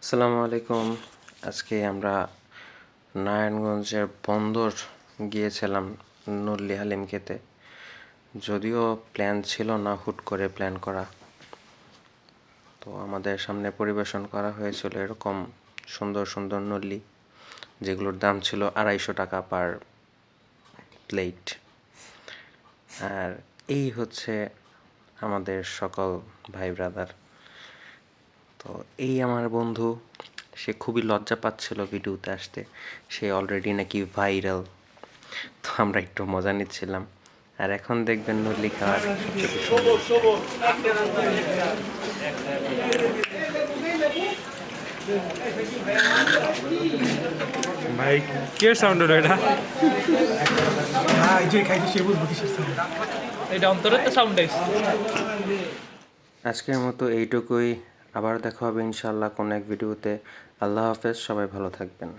আসসালামু আলাইকুম। আজকে আমরা নারায়ণগঞ্জের বন্দর গিয়েছিলাম নল্লি হালিম খেতে। যদিও প্ল্যান ছিল না, হুট করে প্ল্যান করা। তো আমাদের সামনে পরিবেশন করা হয়েছিল এরকম সুন্দর সুন্দর নল্লি, যেগুলোর দাম ছিল 250 টাকা পার প্লেট। আর এই হচ্ছে আমাদের সকল ভাই ব্রাদার। তো এই আমার বন্ধু, সে খুবই লজ্জা পাচ্ছিল ভিডিওতে আসতে। সে অলরেডি নাকি ভাইরাল। তো আমরা একটু মজা নিচ্ছিলাম। আর এখন দেখবেন নল্লি খাওয়ার ভাই কে সাউন্ড হলো এটা? এটা অন্তরের তো সাউন্ড আইছে। আজকের মতো এইটুকুই। আবার দেখা হবে ইনশাআল্লাহ কোনো এক ভিডিওতে। আল্লাহ হাফেজ, সবাই ভালো থাকবেন।